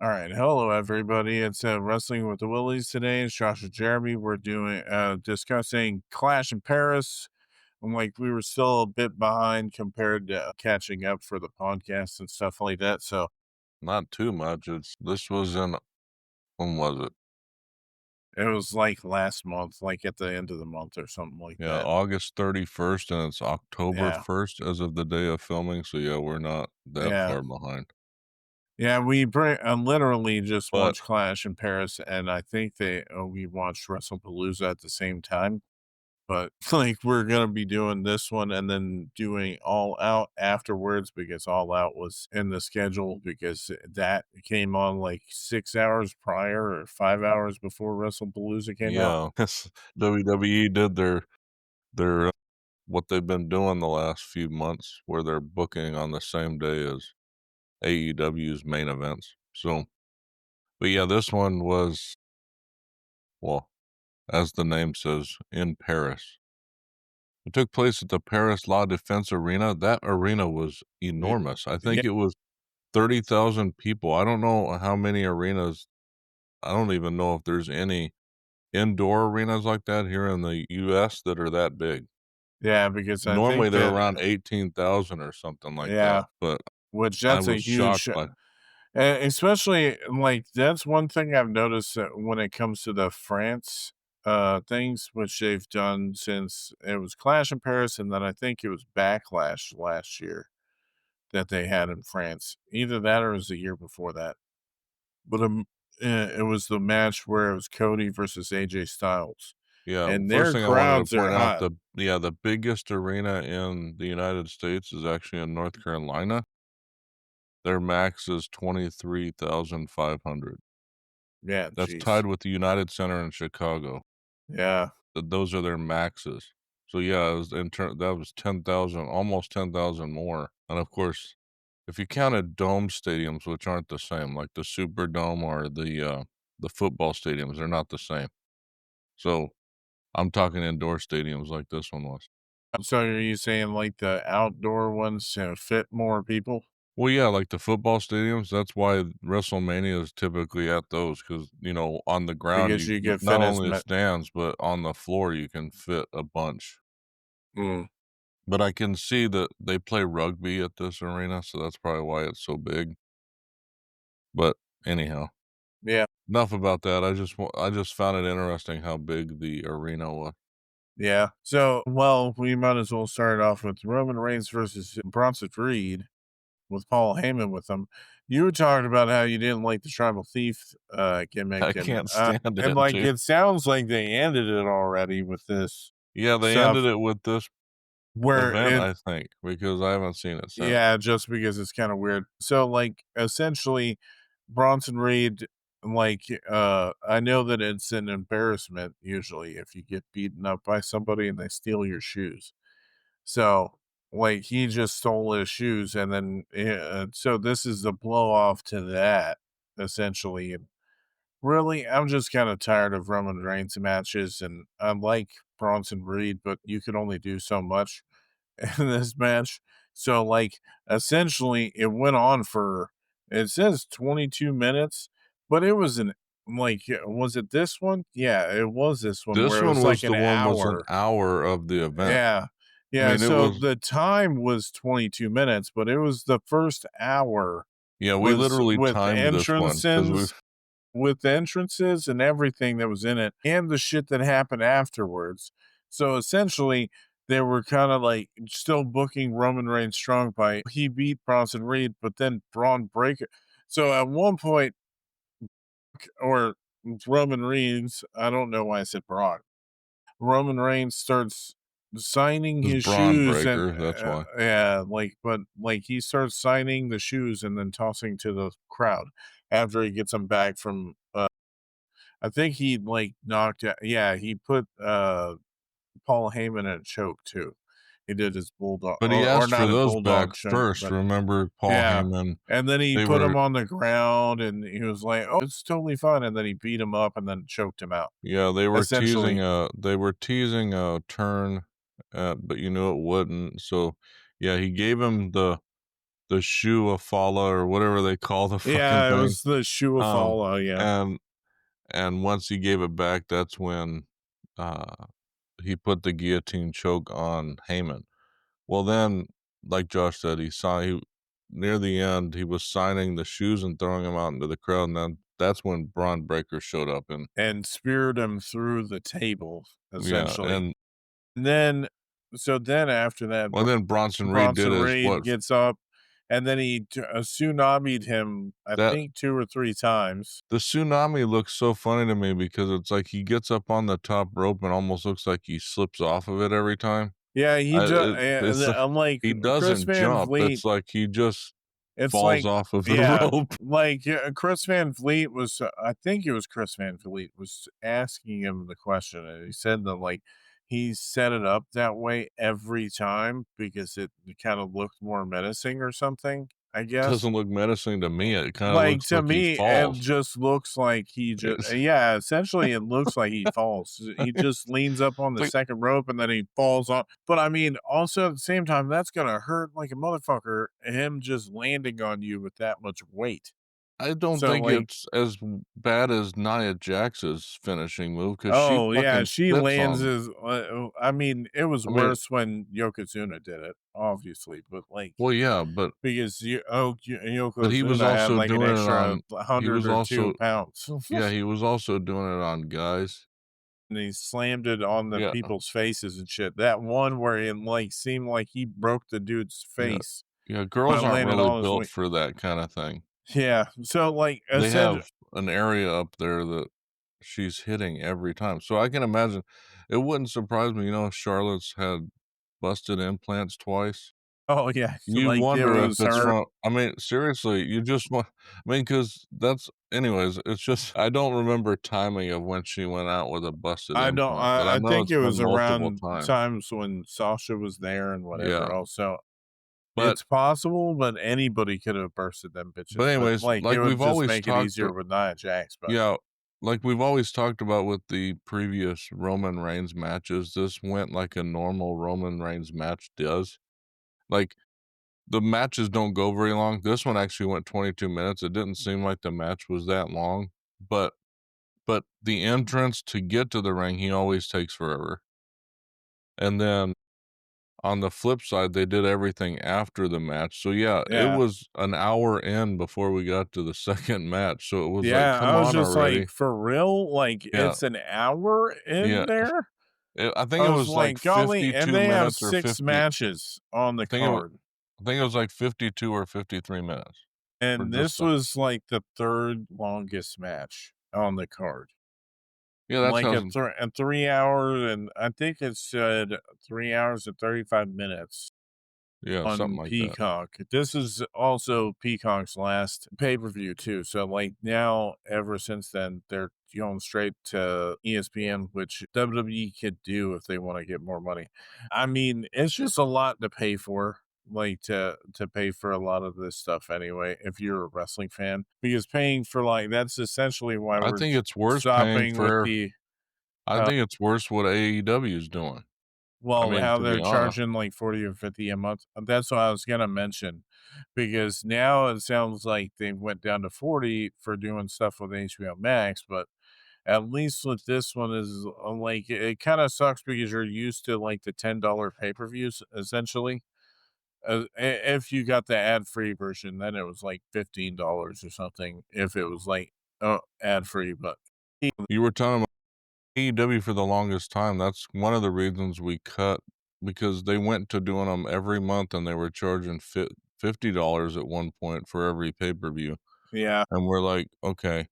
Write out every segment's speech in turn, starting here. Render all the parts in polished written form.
All right, hello everybody. It's Wrestling with the Willeys today. It's Josh and Jeremy. We're doing discussing Clash in Paris. I'm like we were still a bit behind compared to catching up for the podcast and stuff like that. So Not too much. This was in when was it? it was like last month, like at the end of the month or something like Yeah, that. August 31st, and it's October Yeah, 1st as of the day of filming. So yeah, we're not that yeah, far behind. yeah. Literally just But watched Clash in Paris, and I think we watched WrestlePalooza at the same time. But, like, we're gonna be doing this one and then doing All Out afterwards because All Out was in the schedule because that came on, like, 6 hours prior or 5 hours before WrestlePalooza came out. yeah, WWE did their what they've been doing the last few months, where they're booking on the same day as AEW's main events. So, but yeah, this one was, well, as the name says, in Paris. It took place at the Paris La Défense Arena. That arena was Y enormous. I yeah, think it was 30,000 people. I don't know how many arenas. I don't even know if there's any indoor arenas like that here in the US that are that big. yeah, because I Normally, think they're that around 18,000 or something like that, yeah, but which I that's a was shocked huge by. especially, like, that's one thing I've noticed that when it comes to the France, things, which they've done since it was Clash in Paris, and then I think it was Backlash last year. That they had in France. Either that or it was the year before that. But, it was the match where it was Cody versus AJ Styles, Yeah, and first their thing I wanted to crowds are point out, hot. the biggest arena in the United States is actually in North Carolina. Their max is 23,500. Yeah, That's jeez. tied with the United Center in Chicago. Yeah, Those are their maxes. So, yeah, it was that was 10,000, almost 10,000 more, and, of course, if you counted dome stadiums, which aren't the same, like the Superdome or the football stadiums, they're not the same. So, I'm talking indoor stadiums like this one was. so are you saying, like, the outdoor ones, fit more people? Well, yeah, like the football stadiums, that's why WrestleMania is typically at those because on the ground, Because you you could fit not as only the ma stands, but on the floor, you can fit a bunch. Mm, But I can see that they play rugby at this arena, so that's probably why it's so big. But anyhow, yeah, enough about that. I just found it interesting how big the arena was. yeah. So, well, we might as well start off with Roman Reigns versus Bronson Reed. With Paul Heyman with them. You were talking about how you didn't like the tribal thief, I gimmick, can't stand and, it, like, dude. it sounds like they ended it already with this Yeah, they ended stuff it with this where event, it I think, because I haven't seen it since. yeah, just because it's kinda weird. So, like, essentially, Bronson Reed, like, I know that it's an embarrassment usually if you get beaten up by somebody and they steal your shoes. So, like, he just stole his shoes, and then, so this is the blow off to that, essentially. And really, I'm just kind of tired of Roman Reigns matches, and I like Bronson Reed, but you could only do so much in this match. So, like, essentially, it went on for it says 22 minutes, but it was was it this one? Yeah, it was this one This where it one was like was an the one was an hour. hour of the event. Yeah. I Yeah, mean, it so was the time was 22 minutes, but it was the first hour yeah, we was literally timed this one because we with entrances and everything that was in it and the shit that happened afterwards. So essentially, they were kind of like still booking Roman Reigns strong by he beat Bronson Reed, but then Braun Breaker. So at one point, or Roman Reigns, I don't know why I said Braun. Roman Reigns starts signing was his Braun shoes and Breaker, that's why. yeah, like, but like he starts signing the shoes and then tossing to the crowd after he gets them back from I think he like knocked out yeah, he put Paul Heyman in a choke too. He did his bulldog But he or asked for not a those bulldog back choke, first, but remember Paul yeah. Heyman, And then he they put him were on the ground and he was like, "Oh, it's totally fine." And then he beat him up and then choked him out. yeah, Essentially, they were teasing a turn, but you knew it wouldn't, so, yeah, he gave him the shoe of Fala or whatever they call the fucking Yeah, it thing. was the shoe of Um, Fala, yeah. and once he gave it back, that's when, uh, he put the guillotine choke on Heyman. Well, then, like Josh said, he near the end, he was signing the shoes and throwing them out into the crowd, and then that's when Braun Breaker showed up, and And speared him through the table, yeah, essentially. and And then so then after that, well, then Bronson Reed did Bronson his Reed what gets up, and then he tsunami'd him, I that think 2 or 3 times. the tsunami looks so funny to me because it's like he gets up on the top rope and almost looks like he slips off of it every time. Yeah, he just It's like I'm like, he Chris doesn't Van jump, Vliet, it's like he just it's falls like off of the yeah, rope. like, Chris Van Vliet was I think it was Chris Van Vliet was asking him the question, and he said that, like, he set it up that way every time because it kind of looked more menacing or something, I guess. Doesn't look menacing to me, it kinda Like, looks to like he me, it falls. just looks like he just It's yeah, essentially, it looks like he falls. He just leans up on the like second rope, and then he falls on but, I mean, also, at the same time, that's gonna hurt like a motherfucker, him just landing on you with that much weight. I don't So, think like it's as bad as Nia Jax's finishing move because she oh, yeah, fucking she sits lands on his I mean, it was I mean worse when Yokozuna did it, obviously, but, like, well, yeah, but because he was Yokozuna had, also like, an doing it extra on he 100 was or 2 also pounds. yeah, he was also doing it on guys. And he slammed it on the Yeah, people's faces and shit. That one where it, like, seemed like he broke the dude's yeah, face yeah, by girls aren't landing really on his built weight. for that kinda thing. Yeah, so, like, I They said have an area up there that she's hitting every time, so I can imagine it wouldn't surprise me, if Charlotte's had busted implants twice. oh, yeah, You like, it wonder if was it's her from I mean, seriously, you just want because that's anyways, it's just I don't remember timing of when she went out with a busted I don't implant, but I I know think it's it been was multiple around times. times when Sasha was there and whatever Yeah, else, so but it's possible, but anybody could have bursted them bitches, but, anyways, like, it like would we've just always make it talked easier with Nia Jax, but yeah, like we've always talked about with the previous Roman Reigns matches, this went like a normal Roman Reigns match does. Like, the matches don't go very long. This one actually went 22 minutes. It didn't seem like the match was that long, but the entrance to get to the ring, he always takes forever. And then on the flip side, they did everything after the match. So yeah, it yeah. was an hour in before we got to the second match. So it was like, Yeah, come I was on just like, already. "For real? Like, Yeah, it's an hour in yeah. there?" I think I it was was like like, "Golly," and 52 they have minutes or 6 50. matches on I the think it, card, I think it was like 52 or 53 minutes for and just this the. was, like, the 3rd longest match on the card. Yeah, that Like, sounds. a 3 hour and I think it said 3 hours and 35 minutes. Yeah, something On like that. Peacock. This is also Peacock's last pay-per-view too. So like now, ever since then, they're going straight to ESPN, which WWE could do if they want to get more money. I mean, it's just a lot to pay for, like to pay for a lot of this stuff anyway, if you're a wrestling fan. Because paying for like that's essentially why I we're think it's worse paying stopping with for. the I uh, think it's worse what AEW is doing. I well, mean, how to be they're honest. charging like 40 or 50 a month. That's what I was gonna mention because now it sounds like they went down to 40 for doing stuff with HBO Max, but at least with this one is like it kind of sucks because you're used to like the $10 pay-per-views essentially. If you got the ad-free version, then it was like $15 or something if it was like ad-free, but You were talking about AEW for the longest time. That's one of the reasons we cut because they went to doing them every month and they were charging $50 at one point for every pay-per-view. yeah, And we're like, okay,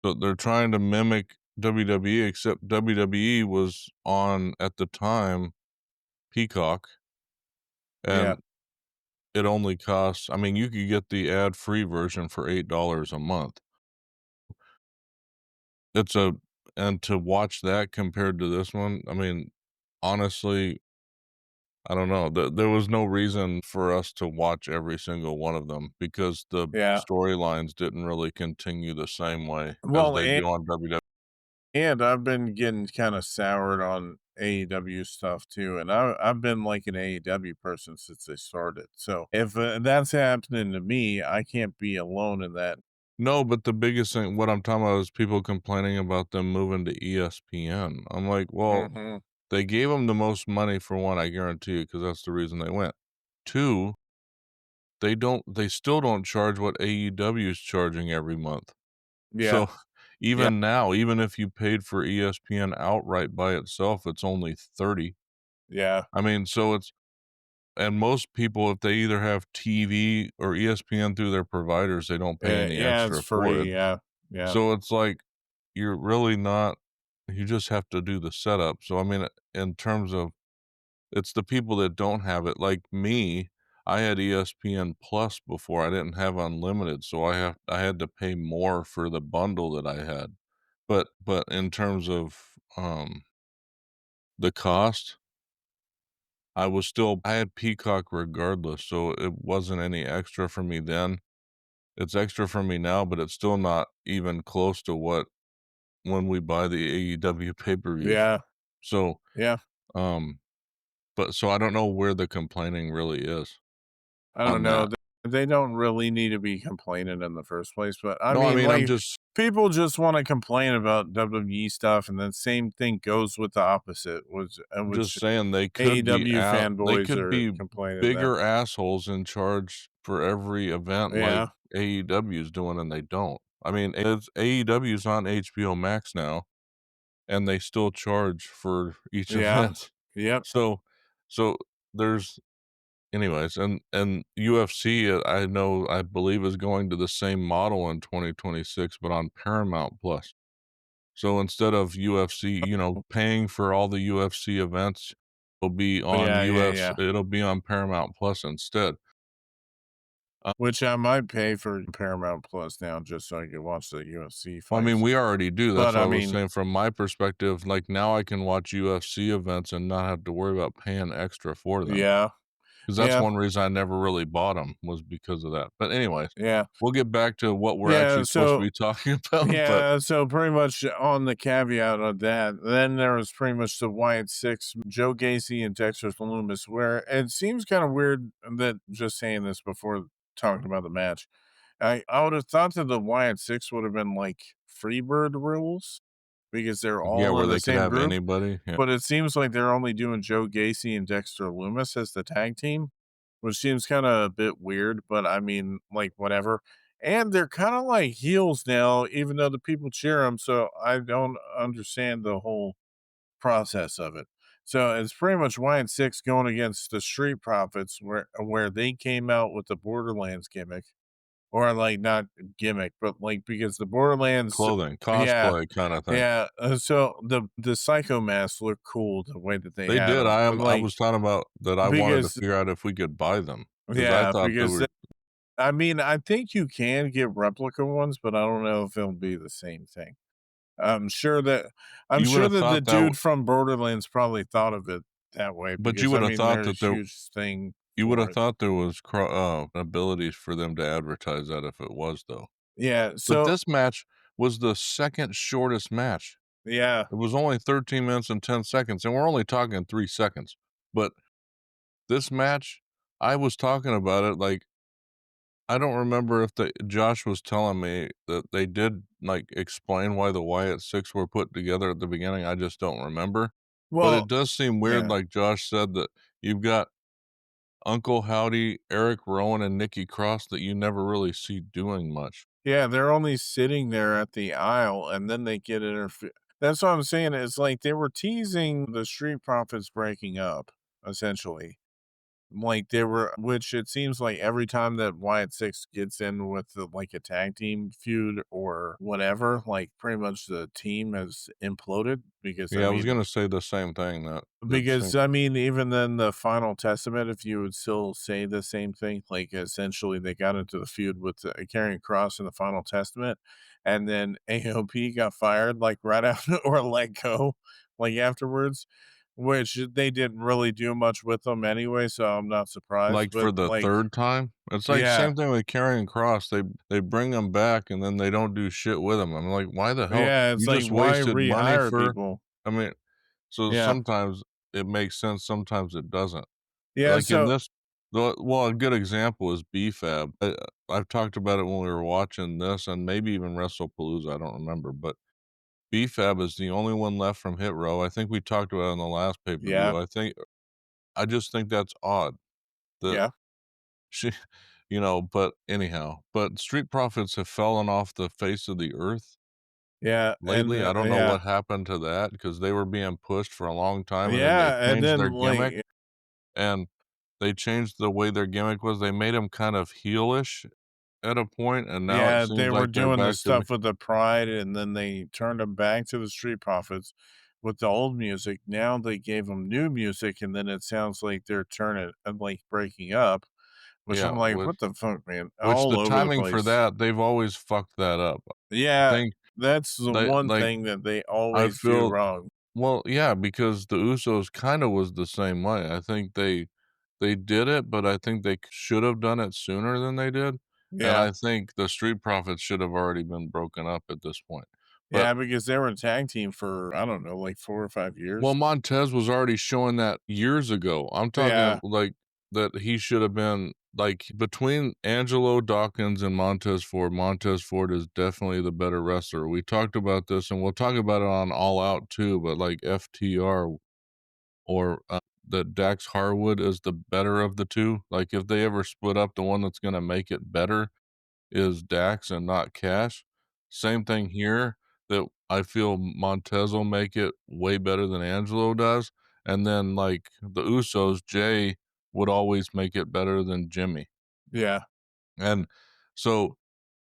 so they're trying to mimic WWE, except WWE was on at the time Peacock, yeah, and it only costs. I mean, you could get the ad-free version for $8 a month. It's a and to watch that compared to this one, I mean, honestly, I don't know. There was no reason for us to watch every single one of them because the yeah. storylines didn't really continue the same way as Well, they and do on WWE. And I've been getting kind of soured on. AEW stuff too, and I've been like an AEW person since they started. So if that's happening to me, I can't be alone in that. No, but the biggest thing what I'm talking about is people complaining about them moving to ESPN. I'm like, "Well, Hmm. they gave them the most money for 1, I guarantee you, because that's the reason they went. 2, they still don't charge what AEW is charging every month. Yeah, So, yeah, even now, even if you paid for ESPN outright by itself, it's only 30. yeah, I mean, so it's and most people, if they either have TV or ESPN through their providers, they don't pay any yeah. It's extra for it. free. Yeah, yeah, So it's like, you're really not you just have to do the setup. So, I mean, in terms of it's the people that don't have it, like me, I had ESPN Plus before, I didn't have unlimited, so I had to pay more for the bundle that I had. But in terms of, the cost, I had Peacock regardless, so it wasn't any extra for me then. It's extra for me now, but it's still not even close to what when we buy the AEW pay-per-views. yeah, So, yeah. um, but so I don't know where the complaining really is I don't on know. that. They don't really need to be complaining in the first place, but I No, I mean, mean, I'm like, just people just want to complain about WWE stuff, and then same thing goes with the opposite, which saying AEW they fanboys could are be complaining that. bigger assholes in charge for every event like Yeah, AEW is doing, and they don't. I mean, it's AEW's on HBO Max now, and they still charge for each yeah, event. yep, So so there's anyways, and UFC, I believe is going to the same model in 2026, but on Paramount Plus. So instead of UFC, paying for all the UFC events, yeah, yeah, yeah. it'll be on Paramount Plus instead. Which I might pay for Paramount Plus now just so I can watch the UFC Well, I mean, fights. we already do. That's But what I I was mean, saying from my perspective, like, now I can watch UFC events and not have to worry about paying extra for them. yeah, 'Cause that's yeah, one reason I never really bought them was because of that. But anyways, yeah, we'll get back to what we're yeah. actually supposed to So be talking about, but yeah, so pretty much on the caveat of that, then there was pretty much the Wyatt Six, Joe Gacy and Dexter Loomis, where it seems kind of weird that just saying this before talking about the match. I would have thought that the Wyatt Six would have been like Freebird rules because they're yeah, all where in the they could same have group, anybody. Yeah. but it seems like they're only doing Joe Gacy and Dexter Loomis as the tag team, which seems kind of a bit weird, but I mean, like, whatever. And they're kind of like heels now, even though the people cheer them. So I don't understand the whole process of it. So it's pretty much Wyatt Six going against the Street Profits, where they came out with the Borderlands gimmick, or like not gimmick, but like because the Borderlands, Clothing, yeah, cosplay kinda thing. yeah. So the Psycho masks look cool the way that they They had did. them, but I like was talking about that I wanted to because figure out if we could buy them because I yeah, thought they because were I mean, I think you can get replica ones, but I don't know if it'll be the same thing. I'm sure that I'm you would sure have that the thought that w dude from Borderlands probably thought of it that way but you because I would have mean, thought there's that a huge thing you would for have it. thought there was abilities for them to advertise that if it was, though. Yeah, But so this match was the 2nd shortest match. yeah. It was only 13 minutes and 10 seconds, and we're only talking 3 seconds. But this match, I was talking about it, like, I don't remember if Josh was telling me that they did, like, explain why the Wyatt Six were put together at the beginning, I just don't remember. But it Well, does seem weird, yeah. like Josh said, that you've got Uncle Howdy, Eric Rowan, and Nikki Cross that you never really see doing much. Yeah, they're only sitting there at the aisle and then they get that's what I'm saying. It's like they were teasing the Street Profits breaking up, essentially. Like they were, which it seems like every time that Wyatt Six gets in with like a tag team feud or whatever, like pretty much the team has imploded because I Yeah, I was mean, gonna say the same thing, that because same I mean, even then the Final Testament, if you would still say the same thing, like essentially they got into the feud with Karrion Cross in the Final Testament, and then AOP got fired like right after or let go like afterwards, which they didn't really do much with them anyway, so I'm not surprised. like, But for the like, 3rd time? It's like yeah, same thing with Karrion Cross, they bring him back and then they don't do shit with him. I'm like, "Why the hell? yeah, it's You like just why wasted money rehire for" people? I mean So Yeah. sometimes it makes sense, sometimes it doesn't. Yeah, Like in so this well, a good example is BFAB. I've talked about it when we were watching this and maybe even WrestlePalooza, I don't remember, but BFAB is the only one left from Hit Row. I think we talked about it in the last yeah, pay-per-view. I just think that's odd that yeah, she but anyhow, but Street Profits have fallen off the face of the earth yeah, and, lately. I don't know yeah. what happened to that because they were being pushed for a long time, and then they Yeah, and changed their then, gimmick, like and they changed the way their gimmick was. They made them kind of heelish at a point, and now it yeah, they seems were like they're doing the back to be stuff with the Pride, and then they turned them back to the Street Profits with the old music. Now they gave them new music, and then it sounds like they're turning like, breaking up, which yeah, I'm like, "What the fuck, man?" which All the over the timing for place. that, they've always fucked that up. I Yeah, think that's the they one like, thing that they I always do feel wrong. well, yeah, because the Usos kinda was the same way. I think they did it, but I think they should have done it sooner than they did, and Yeah. I think the Street Profits should have already been broken up at this point. But Yeah, because they were a tag team for, I don't know, like 4 or 5 well, years. Montez was already showing that years ago. I'm talking, Yeah, like, that he should have been like, between Angelo Dawkins and Montez Ford is definitely the better wrestler. We talked about this, and we'll talk about it on All Out too, but, like, FTR or, that Dax Harwood is the better of the 2. Like, if they ever split up, the one that's gonna make it better is Dax and not Cash. Same thing here, that I feel Montez will make it way better than Angelo does, and then, like, the Usos, Jay would always make it better than Jimmy, yeah. and so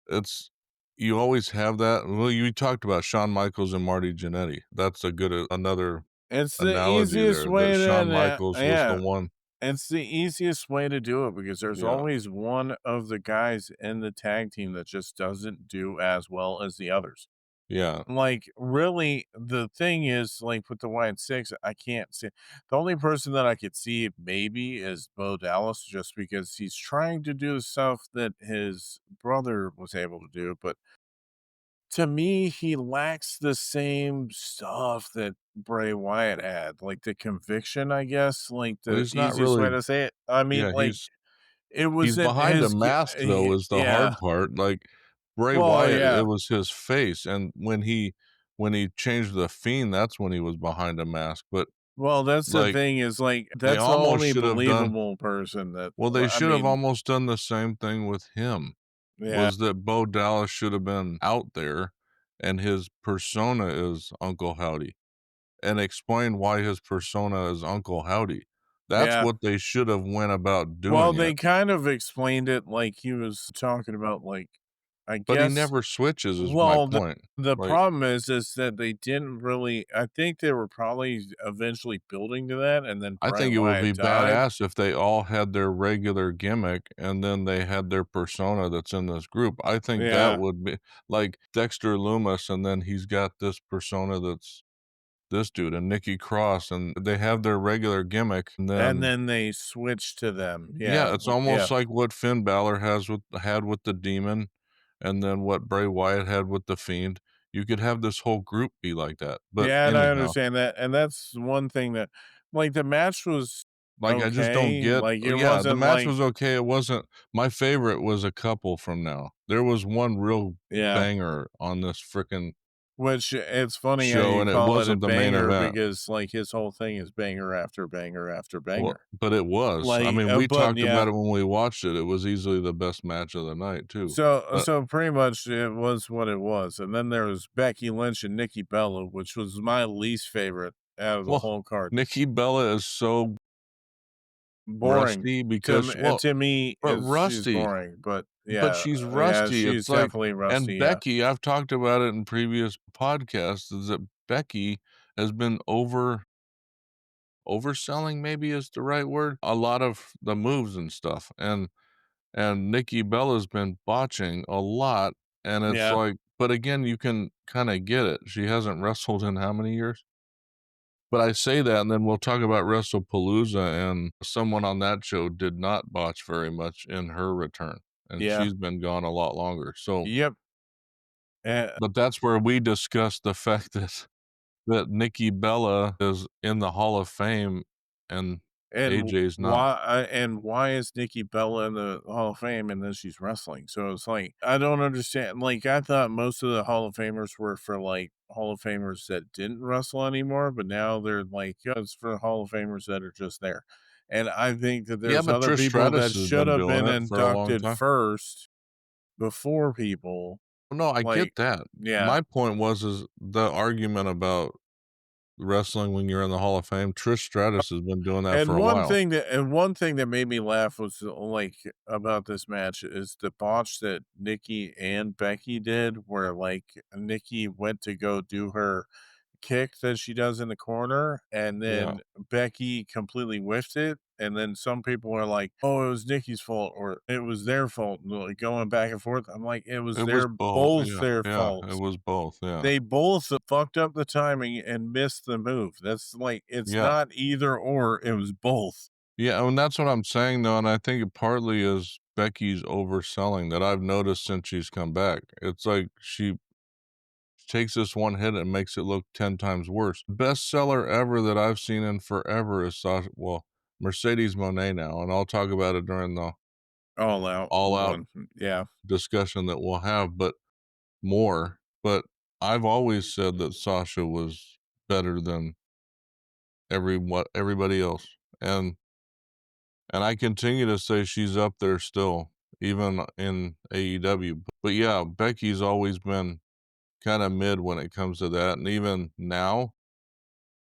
it's you always have that. Well, you talked about Shawn Michaels and Marty Jannetty. That's a good another It's the analogy easiest there, that way to Shawn Michaels was the yeah, one. it's the easiest way to do it because there's Yeah, always one of the guys in the tag team that just doesn't do as well as the others. yeah. Like, really, the thing is, like, with the Wyatt Six, I can't see the only person that I could see maybe is Bo Dallas just because he's trying to do stuff that his brother was able to do, but to me, he lacks the same stuff that Bray Wyatt had, like, the conviction, I guess, like, Well, the he's not easiest way really to say it. I mean, yeah, like, it he's wasn't behind a his g mask, though, is the yeah. hard part. Like, Bray Well, Wyatt, it yeah. was his face, and when he changed the Fiend, that's when he was behind a mask, but, Well, that's the like, thing is, like, they that's the almost only should have done believable person that well, they I should have mean, almost done the same thing with him, yeah, was that Bo Dallas should have been out there, and his persona is Uncle Howdy, and explain why his persona is Uncle Howdy. That's yeah. what they should have went about Well, doing it, they kind of explained it like he was talking about, like, I but he guess never switches is my well, point. the Like, problem is that they didn't really I think they were probably eventually building to that, and then I Bray think it would be Wyatt died. badass if they all had their regular gimmick and then they had their persona that's in this group. I think that Yeah, would be like Dexter Loomis, and then he's got this persona that's this dude, and Nikki Cross, and they have their regular gimmick, and and then then they switched to them. yeah, Yeah, it's yeah. almost like what Finn Balor had with the Demon, and then what Bray Wyatt had with the Fiend. You could have this whole group be like that. But Yeah, and I anyhow, understand that, and that's one thing that like, the match was like, I just don't okay, get like, it yeah, the wasn't match like was okay, it wasn't my favorite was a couple from now. There was one real yeah. banger on this frickin' Which it's funny how show, you and it call it a wasn't the main banger event. because, like, his whole thing is banger after banger after Well, banger. but it was. I Like, mean, we but talked about yeah. it when we watched it. It was easily the best match of the night too. But So pretty much it was what it was, and then there was Becky Lynch and Nikki Bella, which was my least favorite out of the well, whole card. Nikki Bella is so Boring. rusty because To me, but is she's rusty. boring, but But yeah, she's yeah, rusty. she's It's like definitely and rusty, yeah. Becky, I've talked about it in previous podcasts, is that Becky has been overselling maybe is the right word, a lot of the moves and stuff, and Nikki Bella's been botching a lot, and it's Yeah, like but again, you can kinda get it. She hasn't wrestled in how many years? But I say that, and then we'll talk about WrestlePalooza, and someone on that show did not botch very much in her return, and yeah, she's been gone a lot longer, so yep, eh but that's where we discuss the fact that that Nikki Bella is in the Hall of Fame and And AJ's not. why is Nikki Bella in the Hall of Fame and then she's wrestling? So it's like, I don't understand. Like, I thought most of the Hall of Famers were for like Hall of Famers that didn't wrestle anymore, but now they're like, yeah, it's for Hall of Famers that are just there. And I think that Yeah, there's but other Trish people Stratus that has should been have doing been it for a long inducted time. first before people. No, I Like, get that. yeah. My point was the argument about wrestling when you're in the Hall of Fame. Trish Stratus has been doing that for a while. One thing that made me laugh was, like, about this match is the botch that Nikki and Becky did, where, like, Nikki went to go do her kick that she does in the corner, and Yeah, then Becky completely whiffed it, and then some people are like, "Oh, it was Nikki's fault," or "It was their fault," and, like, going back and forth. I'm like, "It was it was their both. both Yeah, their yeah, it faults." was both. Yeah, They both fucked up the timing and missed the move. That's like, it's yeah, not either or, it was both. yeah. And that's what I'm saying though, and I think it partly is Becky's overselling that I've noticed since she's come back. It's like she takes this one hit and makes it look 10 times worse. Best seller ever that I've seen in forever is Sasha, well, Mercedes Monet now, and I'll talk about it during the All out all out one. Yeah. discussion that we'll have, but more. But I've always said that Sasha was better than everybody else. And I continue to say she's up there still, even in AEW. But yeah, Becky's always been kind of mid when it comes to that. And even now,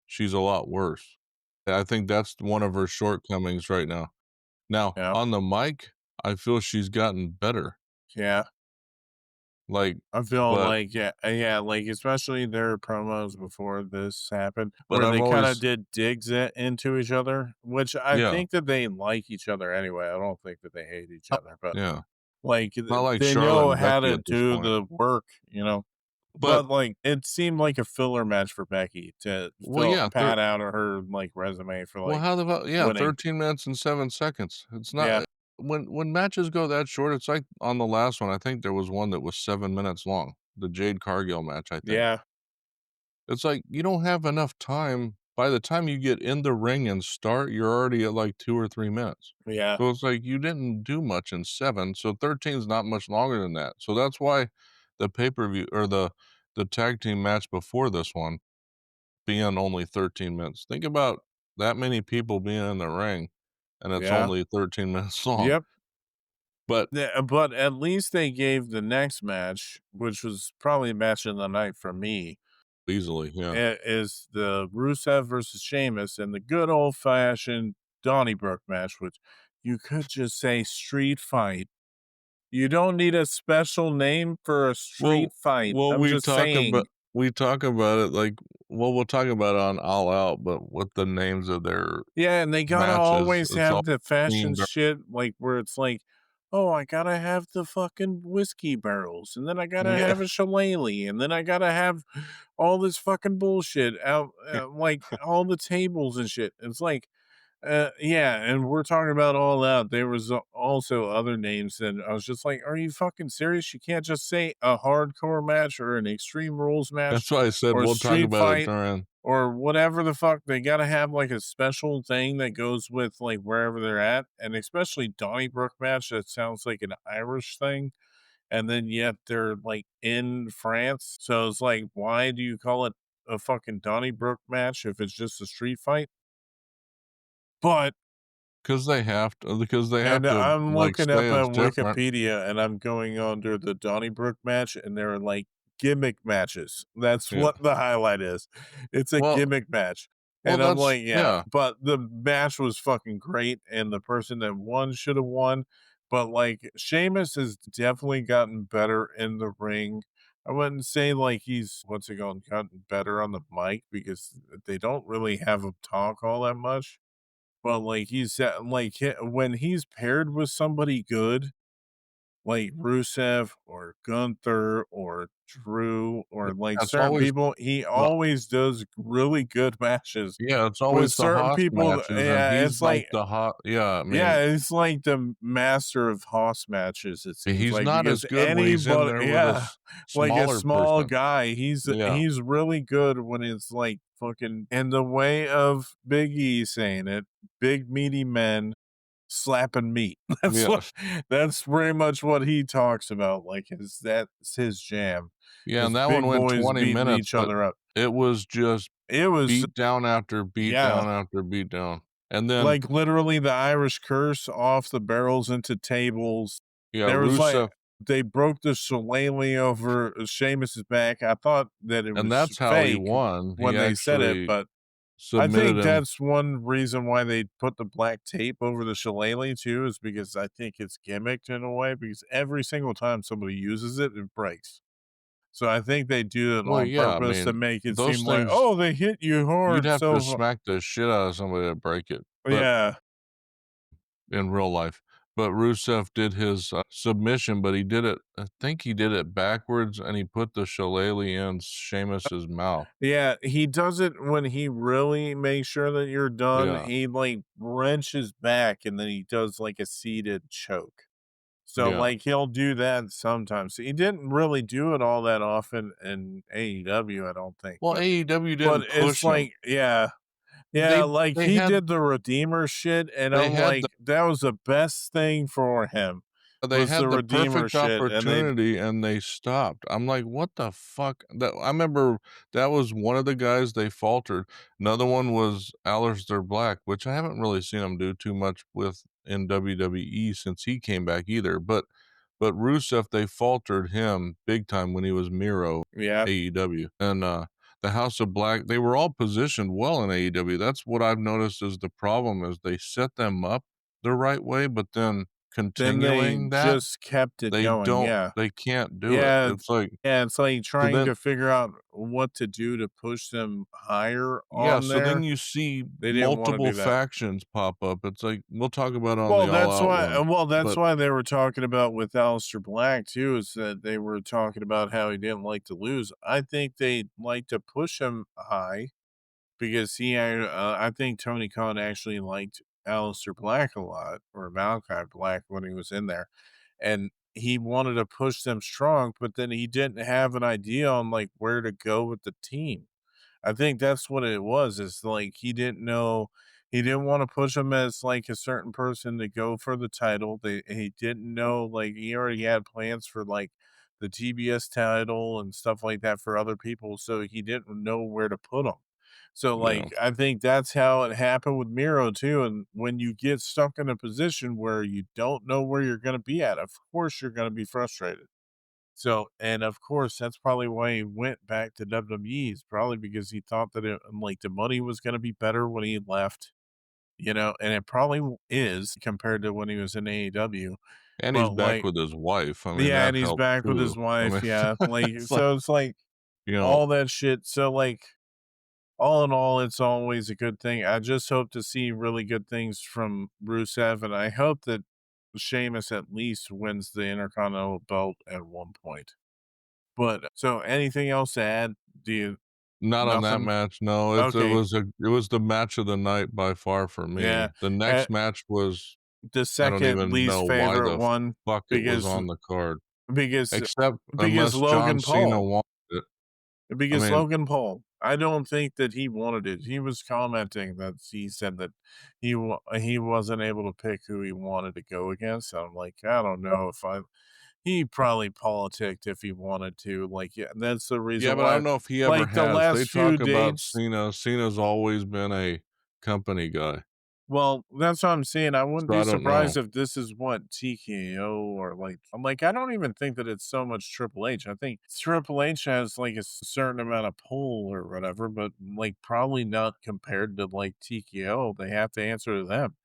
she's a lot worse. I think that's one of her shortcomings right now. Now, Yeah. on the mic, I feel she's gotten better. Yeah. Like, I feel but like, yeah, like, especially their promos before this happened, but where I've they kinda always did digs into each other, which I yeah. think that they like each other anyway. I don't think that they hate each other, but, Yeah. like, Not like they Charlotte know and how Becky to at this do point. the work, you know? But But, like, it seemed like a filler match for Becky to well, yeah, pad out her, like, resume for, well, like, how about yeah, winning. 13 minutes and 7 seconds. It's not Yeah. when matches go that short, it's like on the last one, I think there was one that was 7 minutes long, the Jade Cargill match, I think. Yeah. It's like you don't have enough time. By the time you get in the ring and start, you're already at like 2 or 3 minutes. Yeah. So it's like you didn't do much in 7, so 13 is not much longer than that. So that's why the pay-per-view or the tag team match before this one being only 13 minutes. Think about that many people being in the ring, and it's Yeah. only 13 minutes long. Yep. But But at least they gave the next match, which was probably a match of the night for me, easily, yeah. is the Rusev versus Sheamus and the good old fashioned Donnybrook match, which you could just say street fight. You don't need a special name for a street Well fight. well, I'm just saying. we talk about it like well, we'll talk about it on All Out, but with the names of their Yeah, and they gotta matches, always it's all have the fashion themed ar shit, like, where it's like, "Oh, I gotta have the fucking whiskey barrels, and then I gotta yeah. have a shillelagh, and then I gotta have all this fucking bullshit out, like, all the tables and shit." It's like, yeah, and we're talking about all that. There was also other names, and I was just like, "Are you fucking serious? You can't just say a hardcore match or an Extreme Rules match That's why I said or a we'll talk street about it fight during or whatever the fuck. They gotta have, like, a special thing that goes with, like, wherever they're at, and especially Donnybrook match, that sounds like an Irish thing, and then yet they're, like, in France, so it's like, why do you call it a fucking Donnybrook match if it's just a street fight? But because they have and to, I'm like, looking up say it's on different. Wikipedia, and I'm going under the Donnybrook match, and they're like gimmick matches. That's Yeah. what the highlight is. It's a Well gimmick match. well, And I'm that's like, yeah, yeah. but the match was fucking great, and the person that won should have won. But like, Sheamus has definitely gotten better in the ring. I wouldn't say like he's what's it going gotten better on the mic because they don't really have him talk all that much. But, like, he's, like, when he's paired with somebody good, like Rusev or Gunther or Drew or like It's certain always people, he the always does really good matches yeah, it's with always the certain Haas people. matches, and Yeah, he's it's like like the hot yeah, I yeah, mean, it's like the master of hoss matches, it seems he's like, not because as good when he's in anybody there with a yeah, like a smaller small person. guy, Yeah. he's really good when it's like fucking in the way of Big E saying it, big meaty men slapping meat. Yeah. That's pretty much what he talks about, like, that's his jam, Yeah, and is that one big went boys 20 beating minutes, each but other up. it was just It was beat down after beat yeah. down after beat down. And then, Like, literally the Irish curse off the barrels into tables. yeah, There was, like Rusev they broke the shillelagh over Sheamus's back. I thought that it and was that's how he fake won. He when they said it, actually but I submitted think him. that's one reason why they put the black tape over the shillelagh too, is because I think it's gimmicked in a way, because every single time somebody uses it, it breaks. So I think they do it Well, on yeah, I purpose to mean, make it those seem like, things "Oh, they hit you you'd hard have to so ha" smack the shit out of somebody to break it, but Yeah. in real life. But Rusev did his, submission, but he did it I think he did it backwards, and he put the shillelagh in Sheamus's mouth. Yeah, he does it when he really makes sure that you're done. Yeah, He like wrenches back and then he does like a seated choke. So yeah. like he'll do that sometimes. He didn't really do it all that often in AEW, I don't think. Well, AEW But didn't it's push him. like, yeah. Yeah, They like they he had did the Redeemer shit, and they I'm had the like, that was the best thing for him they was the had the Redeemer perfect shit. And they opportunity, and they stopped. I'm like, "What the fuck?" That I remember that was one of the guys they faltered. Another one was Aleister Black, which I haven't really seen him do too much with in WWE since he came back either, but Rusev, they faltered him big time when he was Miro, yeah. AEW, and, the House of Black, they were all positioned well in AEW. That's what I've noticed is the problem is they set them up the right way, but then Then they continuing that, just kept it going. Yeah. they can't do it. Yeah, It's like yeah, it's like so trying then to figure out what to do to push them higher yeah, on so then there. you see They didn't wanna multiple do that. factions pop up. It's like, we'll talk about it on the All Out one, Well, that's but why they were talking about with Aleister Black too, is that they were talking about how he didn't like to lose. I think they like to push him high because I think Tony Khan actually liked Aleister Black a lot, or Malachi Black when he was in there, and he wanted to push them strong, but then he didn't have an idea on like where to go with the team. I think that's what it was. Is like he didn't know, he didn't want to push him as like a certain person to go for the title. He didn't know, like he already had plans for like the TBS title and stuff like that for other people, so he didn't know where to put them. So yeah. like I think that's how it happened with Miro too. And when you get stuck in a position where you don't know where you're going to be at, of course you're going to be frustrated. So, and of course, that's probably why he went back to WWE, is probably because he thought that like the money was going to be better when he left, and it probably is compared to when he was in AEW. And he's But back like, with his wife. I mean, yeah, that and he's helped back with his too. I wife. mean, Yeah. Like, it's like, so it's like you know, all that shit. So, like, all in all, it's always a good thing. I just hope to see really good things from Rusev, and I hope that Sheamus at least wins the Intercontinental belt at one point. But so anything else to add? Do you not on that nothing? match. No, Okay. it was the match of the night by far for Yeah. me. The Uh, next match was the I don't second even least know why favorite the one fuck it was because on the card, because except because unless John Logan Cena Paul. wanted it. I Because mean, Logan Paul. I don't think that he wanted it. He was commenting that he said that he wasn't able to pick who he wanted to go against. I'm like, I don't know if I he probably politicked if he wanted to. Like, yeah, that's the yeah, reason but I why. don't know if he ever Like the has. They last few talk about dates. Cena. Cena's always been a company guy, Well, that's what I'm saying. I wouldn't so be I don't know. surprised if this is what TKO or like. I'm like, I don't even think that it's so much Triple H. I think Triple H has like a certain amount of pull or whatever, but like probably not compared to like TKO. They have to answer to them.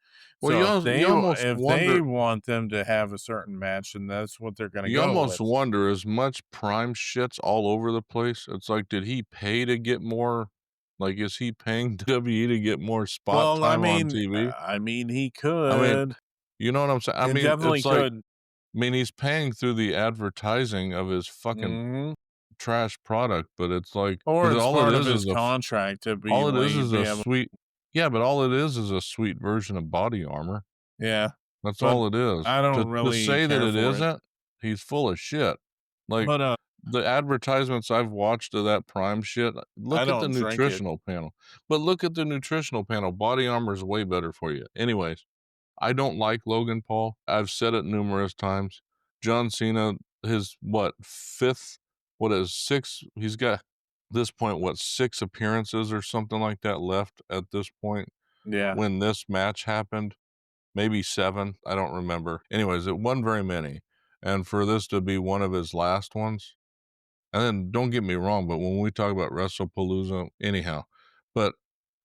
Well, So you almost if they wonder want them to have a certain match, and that's what they're gonna you go almost with. wonder as much Prime shit's all over the place. It's like, did he pay to get more? Like, is he paying WWE to get more spot Well, time on TV? I mean, he I mean, could. you know what I'm saying? I He mean, definitely it's like could. I mean, he's paying through the advertising of his fucking Mhm. trash product, but it's like, Or but it's all it part of is his is contract to be all it like is be a able. sweet, yeah, but all it is a sweet version of body armor. Yeah, That's but all it is. I don't To really say that care it for it. isn't, he's full of shit. Like, But, the advertisements I've watched of that Prime shit, I look at the don't drink it. nutritional panel. But look at the nutritional panel. Body armor is way better for you. Anyways, I don't like Logan Paul. I've said it numerous times. John Cena, his what, fifth, what is six? He's got this point, what, 6 appearances or something like that left at this point Yeah, when this match happened. Maybe 7, I don't remember. Anyways, it wasn't very many. And for this to be one of his last ones, and then don't get me wrong, but when we talk about WrestlePalooza, anyhow, but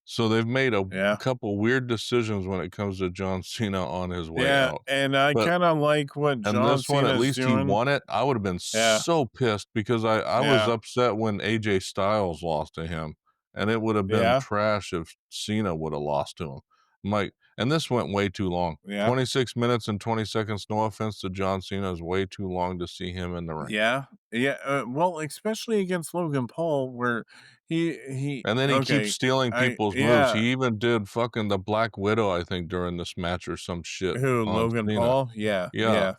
so they've made a yeah. couple weird decisions when it comes to John Cena on his way Yeah, out. and I But kinda like what and John this one, at Cena's least he doing. won it. I would have been Yeah, so pissed because I was yeah, upset when AJ Styles lost to him, and it would have been yeah, trash if Cena would have lost to him. I'm like, and this went way too long. yeah, 26 minutes and 20 seconds. No offense to John Cena, is way too long to see him in the ring. yeah, yeah, well, especially against Logan Paul where he And then he keeps okay, stealing I people's moves. yeah, He even did fucking the Black Widow, I think, during this match or some shit who, on Logan Cena. Paul? Yeah, Yeah. yeah,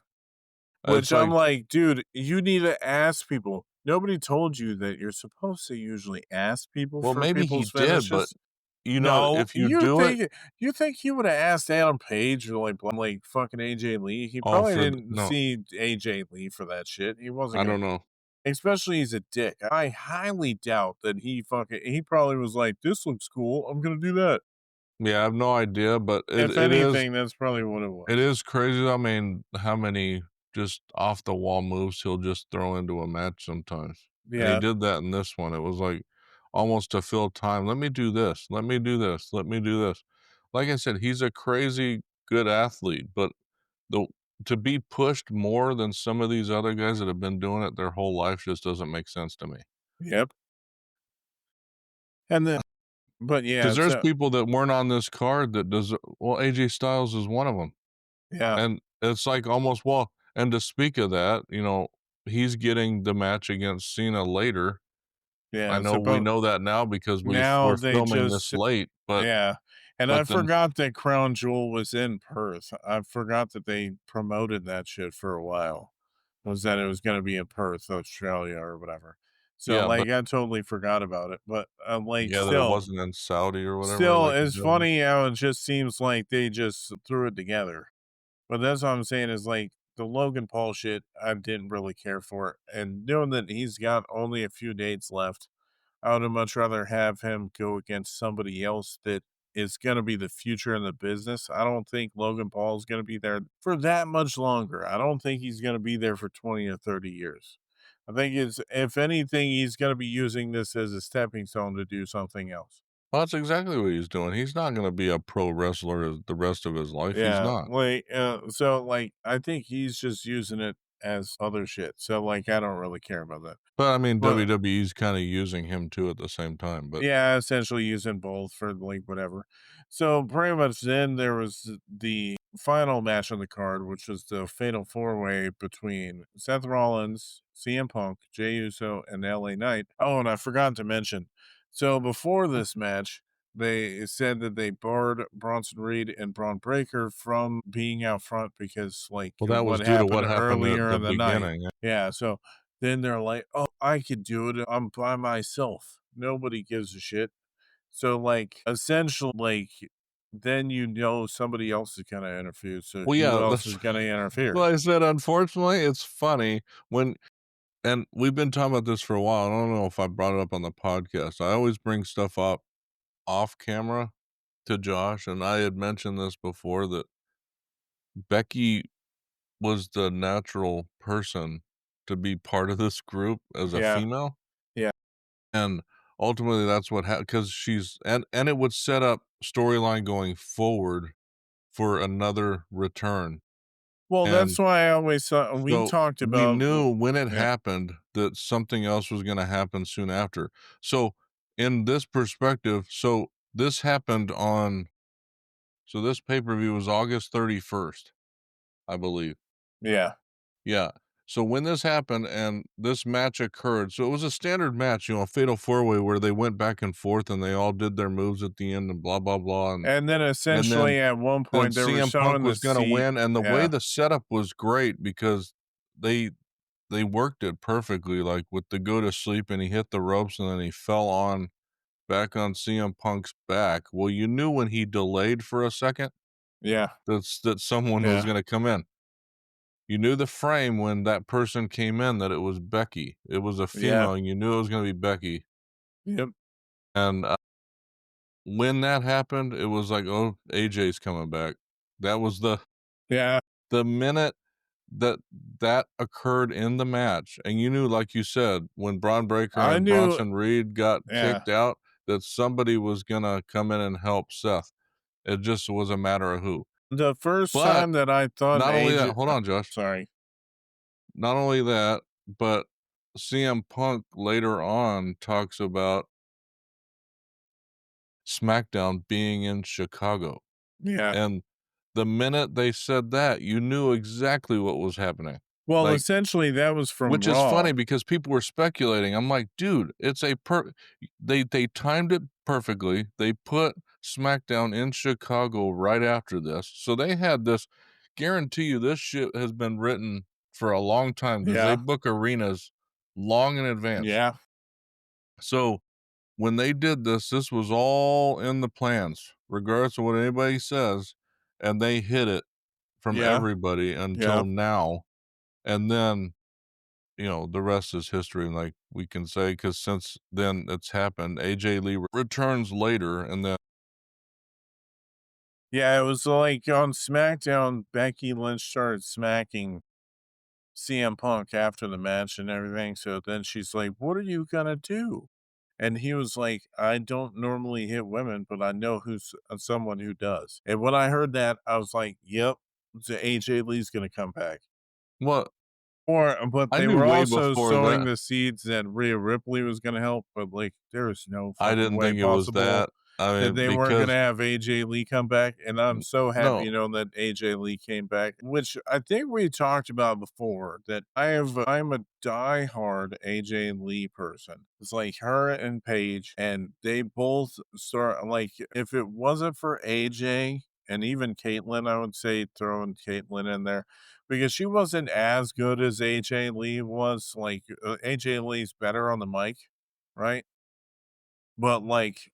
It's which I'm like, like, "Dude, you need to ask people." Nobody told you that you're supposed to usually ask people well, for maybe he people's did, but, finishes. No, if you do it, you think he would have asked Adam Page or like fucking AJ Lee? He all probably for th didn't no, see AJ Lee for that shit. He wasn't I gonna, don't know. especially he's a dick. I highly doubt that he probably was like, "This looks cool. I'm gonna do that." Yeah, I have no idea, but If anything, that's probably what it it was. is crazy. I mean, how many just off the wall moves he'll just throw into a match sometimes. And he Yeah, did that in this one. It was like almost to fill time. Let me do this. Let me do this. Let me do this. Like I said, he's a crazy good athlete, but the to be pushed more than some of these other guys that have been doing it their whole life just doesn't make sense to me. yep. And then, but Because yeah, there's so people that weren't on this card that does well. AJ Styles is one of them. yeah, And it's like almost, well, and to speak of that, he's getting the match against Cena later. I yeah. know So, we but know that now because now we're they filming just this late, but yeah, and I but then forgot that Crown Jewel was in Perth. I forgot that they promoted that shit for a while. Was that it was gonna be in Perth, Australia or whatever. So, yeah, but like, I totally forgot about it, but, like, yeah, that it wasn't in Saudi or whatever still, like it's it was. funny how it just seems like they just threw it together. But that's what I'm saying is, like, the Logan Paul shit, I didn't really care for, and knowing that he's got only a few dates left, I would much rather have him go against somebody else that is going to be the future in the business. I don't think Logan Paul is going to be there for that much longer. I don't think he's going to be there for 20 or 30 years. I think it's, if anything, he's going to be using this as a stepping stone to do something else. Well, that's exactly what he's doing. He's not gonna be a pro wrestler the rest of his life. He's Yeah. not. So, like, I think he's just using it as other shit. So, like, I don't really care about that. But I mean, But WWE's kinda using him too at the same time, but yeah, essentially using both for like whatever. So pretty much then there was the final match on the card, which was the fatal four way between Seth Rollins, CM Punk, Jey Uso, and LA Knight. Oh, and I forgot to mention. So before this match, they said that they barred Bronson Reed and Braun Breaker from being out front because like well, that was what due to happened what happened at earlier the in the night. beginning. Yeah, so then they're like, "Oh, I could do it. I'm by myself. Nobody gives a shit." So, like, essentially, like, then somebody else is gonna interfere. So Well, who yeah, else that's is gonna interfere? like I said, unfortunately, it's funny when and we've been talking about this for a while. I don't know if I brought it up on the podcast. I always bring stuff up off camera to Josh, and I had mentioned this before that Becky was the natural person to be part of this group as a Yeah, female, yeah. and ultimately that's what happened because she's and it would set up storyline going forward for another return, Well, that's and why I always thought we so talked we about. knew when it Yeah, happened that something else was gonna happen soon after. So, in this perspective, so this happened on so this pay-per-view was August 31st, I believe. yeah, Yeah. So when this happened and this match occurred, so it was a standard match, a fatal four-way where they went back and forth and they all did their moves at the end and blah blah blah And then and then essentially at one then point they were CM Punk showing the was gonna seat. win, and the way Yeah, the setup was great because they they worked it perfectly, like with the go to sleep and he hit the ropes and then he fell on back on CM Punk's back. Well, you knew when he delayed for a second yeah, that someone was yeah, gonna come in. You knew the frame when that person came in that it was Becky. It was a yeah, female, and you knew it was gonna be Becky. yep, And, when that happened, it was like, "Oh, AJ's coming back." That was yeah. the minute that that occurred in the match, and you knew, like you said, when Braun Breaker I and knew. Bronson Reed got Yeah, kicked out, that somebody was gonna come in and help Seth. It just was a matter of who. the first But time that I thought not only that, AJ. hold on, Josh. Sorry. Not only that, but CM Punk later on talks about SmackDown being in Chicago. Yeah. And the minute they said that, you knew exactly what was happening. Well, Like, essentially that was from which is funny Raw. because people were speculating. I'm like, dude, it's a they timed it perfectly. They put SmackDown in Chicago right after this. So they had this, guarantee you this shit has been written for a long time because they Yeah, book arenas long in advance. yeah, So when they did this, this was all in the plans, regardless of what anybody says, and they hit it from yeah, everybody yeah. until now. And then, the rest is history, like we can say, because since then it's happened. AJ Lee returns later, and then Yeah, it was like on SmackDown, Becky Lynch started smacking CM Punk after the match and everything. So then she's like, "What are you gonna do?" And he was like, "I don't normally hit women, but I know who's someone who does." And when I heard that, I was like, "Yep, the AJ Lee's gonna come back." what But I they knew were way also before sowing that. the seeds that Rhea Ripley was gonna help, but, like, there is no I fucking didn't way think it was possible that. I that mean, they weren't gonna because have AJ Lee come back, and I'm so happy, no, that AJ Lee came back, which I think we talked about before, that I'm a diehard AJ Lee person. It's like her and Paige, and they both start like, if it wasn't for AJ and even Caitlyn, I would say throwing Caitlyn in there, because she wasn't as good as AJ Lee was. Like, AJ Lee's better on the mic, right? But like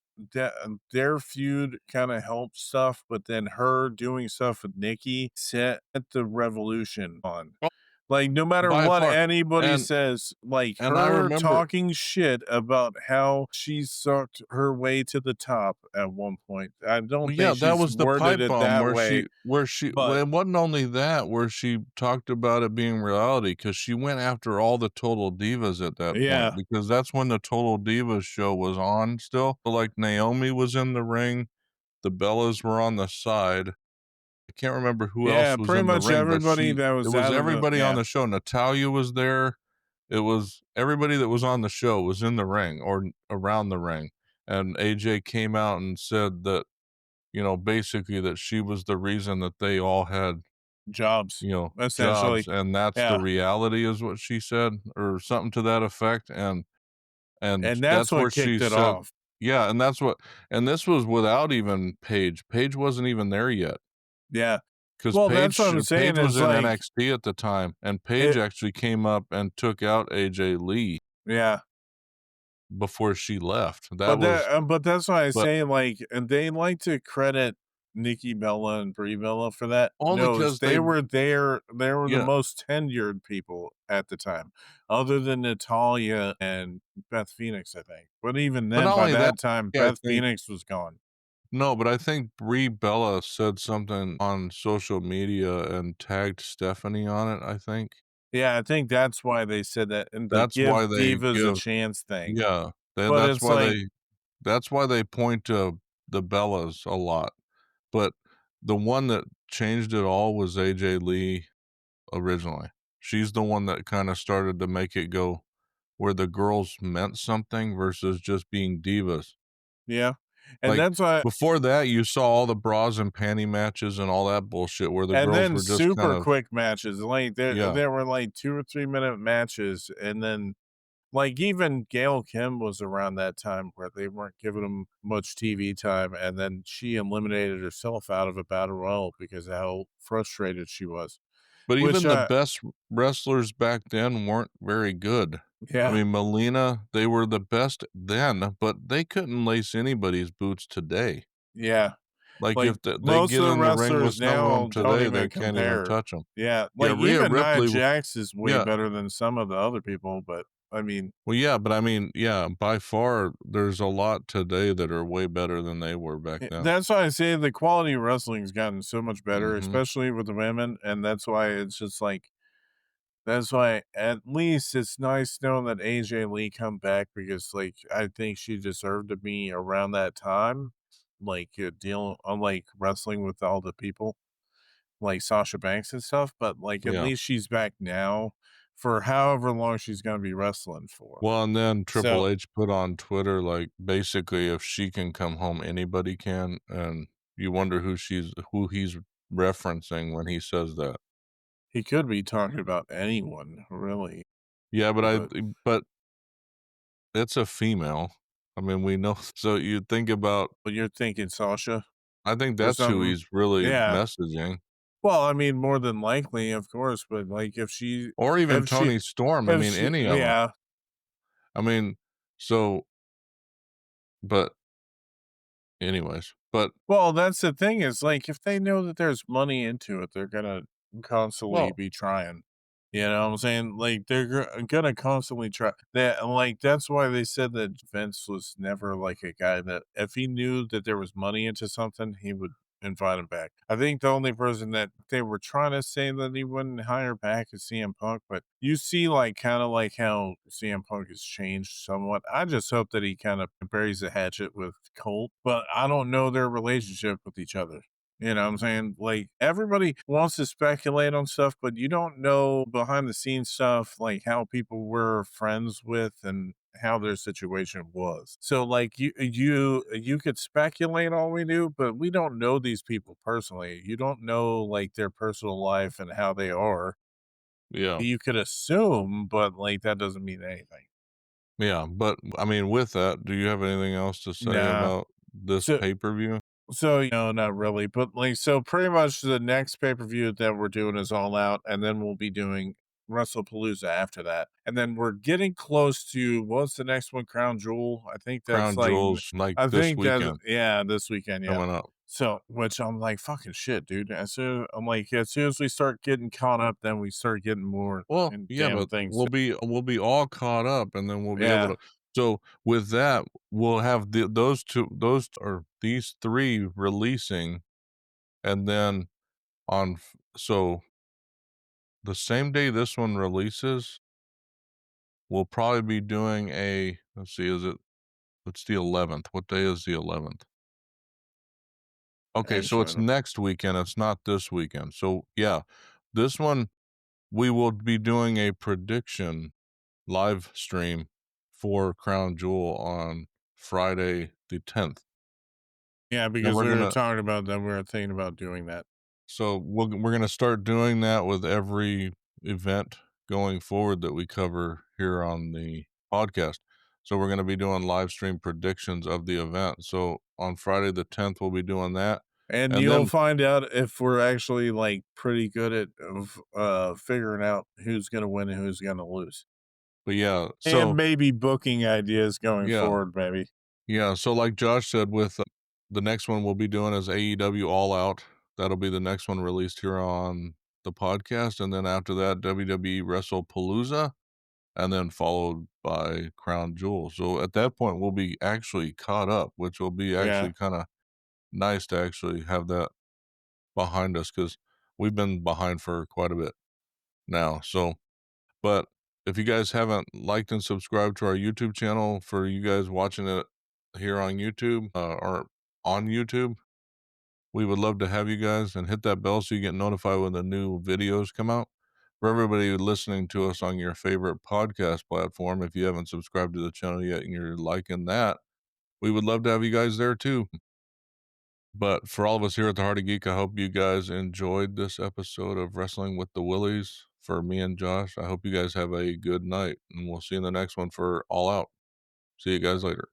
their feud kind of helped stuff, but then her doing stuff with Nikki set the revolution on. well, Like, no matter by what far, anybody and says, like I her remember, talking shit about how she sucked her way to the top at one point. I well, don't yeah, think that she's was the worded pipe it bomb that where way, well, but it wasn't only that, where she talked about it being reality because she went after all the Total Divas at that point yeah, because that's when the Total Divas show was on still. So, like, Naomi was in the ring, the Bellas were on the side. I can't remember who yeah, else was pretty in the much ring, but everybody that it was was out of the everybody on yeah, the show. Natalia was there. It was everybody that was on the show was in the ring or around the ring. And AJ came out and said that, basically that she was the reason that they all had, jobs jobs, essentially. and that's the Yeah, reality is what she said or something to that effect. And and that's that's what where she kicked it said, off. yeah, and this was without even Paige. Paige wasn't even there yet. Yeah. 'Cause Well, that's what I'm saying Paige was is in like NXT at the time, and Paige it actually came up and took out AJ Lee yeah. before she left. That was But that's why I but say, like, and they like to credit Nikki Bella and Brie Bella for that. only No, it's because they they were the yeah, most tenured people at the time, other than Natalia and Beth Phoenix, I think. But even but then, not by only that, that time, yeah, I Beth think Phoenix was gone. no, but I think Brie Bella said something on social media and tagged Stephanie on it, I think. Yeah, I think that's why they said that in the That's give why they divas a give chance thing. yeah, But it's like that's why they point to the Bellas a lot, but the one that changed it all was AJ Lee originally. She's the one that kinda started to make it go where the girls meant something versus just being divas. yeah. And Like, that's why before that, you saw all the bras and panty matches and all that bullshit where the and girls then were just kind super of quick matches, like, yeah. there were, like, 2 or 3-minute matches, and then, like, even Gail Kim was around that time where they weren't giving him much TV time, and then she eliminated herself out of a battle royal because of how frustrated she was, But which, even the best wrestlers back then weren't very good. I yeah, mean, Melina, they were the best then, but they couldn't lace anybody's boots today. yeah. Like, Like, if they most get of the in the ring with wrestlers some of them now don't today, even they can't even compare. touch them. Yeah, Yeah, like, Rhea even Nia Ripley Jax is way yeah. better than some of the other people, but, I mean, Well, yeah, but I mean, yeah, by far, there's a lot today that are way better than they were back then. that's why I say the quality of wrestling's gotten so much better, Mhm. especially with the women, and that's why it's just like that's why at least it's nice knowing that AJ Lee come back because, like, I think she deserved to be around that time, like, dealing like, wrestling with all the people, like Sasha Banks and stuff, but, like, at Yeah. least she's back now for however long she's gonna be wrestling for. Well, and then Triple So, H put on Twitter, like, basically, if she can come home, anybody can, and you wonder who he's referencing when he says that. he could be talking about anyone, really, Yeah, but but it's a female. I mean, we know so you think about you're thinking Sasha I think or that's who something? he's really Yeah. messaging, Well, I mean, more than likely, of course, but, like, or even if she Tony Storm, I mean, any of them. yeah. I mean, so but anyways, but Well, that's the thing is, like, if they know that there's money into it, they're gonna constantly well, be trying. You know what I'm saying? Like, they're gonna constantly try that, like, that's why they said that Vince was never, like, a guy that if he knew that there was money into something, he would invite him back. I think the only person that they were trying to say that he wouldn't hire back is CM Punk, but you see, like, kinda like how CM Punk has changed somewhat. I just hope that he kind of buries the hatchet with Colt, but I don't know their relationship with each other. You know what I'm saying? Like, everybody wants to speculate on stuff, but you don't know behind the scenes stuff, like how people were friends with and how their situation was. So, like, you could speculate all we do, but we don't know these people personally. You don't know, like, their personal life and how they are. yeah. You could assume, but, like, that doesn't mean anything. Yeah, but, I mean, with that, do you have anything else to say Nah. about this So pay-per-view? no, not really, but, like, so pretty much the next pay-per-view that we're doing is All Out, and then we'll be doing WrestlePalooza after that, and then we're getting close to what's the next one? Crown Jewel? I think that's, Crown like, Jewels, like, I this think that weekend yeah, this weekend, yeah. coming up. So, which I'm like, "Fucking shit, dude." I'm like, as soon as we start getting caught up, then we start getting more Well, and yeah, damn but things. we'll be all caught up, and then we'll be able Yeah, to so, with that, we'll have those or these 3 releasing, and then on f so, the same day this one releases, we'll probably be doing a let's see, it's the 11th. What day is the 11th? I Okay, ain't so it's showing up. next weekend, it's not this weekend. So, yeah, this one, we will be doing a prediction live stream for Crown Jewel on Friday the 10th. Yeah, And because we're we were gonna talking about that, we were thinking about doing that. so we're gonna start doing that with every event going forward that we cover here on the podcast. So we're gonna be doing live stream predictions of the event. So on Friday the 10th, we'll be doing that. And And you'll then find out if we're actually, like, pretty good at figuring out who's gonna win and who's gonna lose. but yeah, And so maybe booking ideas going yeah. forward, maybe. Yeah, so like Josh said, with the next one we'll be doing is AEW All Out. That'll be the next one released here on the podcast, and then after that, WWE WrestlePalooza, and then followed by Crown Jewel. So at that point, we'll be actually caught up, which will be Yeah. actually kind of nice to actually have that behind us because we've been behind for quite a bit now. So but if you guys haven't liked and subscribed to our YouTube channel for you guys watching it here on YouTube or on YouTube, we would love to have you guys and hit that bell so you get notified when the new videos come out. For everybody listening to us on your favorite podcast platform, if you haven't subscribed to the channel yet and you're liking that, we would love to have you guys there too. But for all of us here at the Heart of Geek, I hope you guys enjoyed this episode of Wrestling with the Willeys. For me and Josh, I hope you guys have a good night, and we'll see you in the next one for All Out. See you guys later.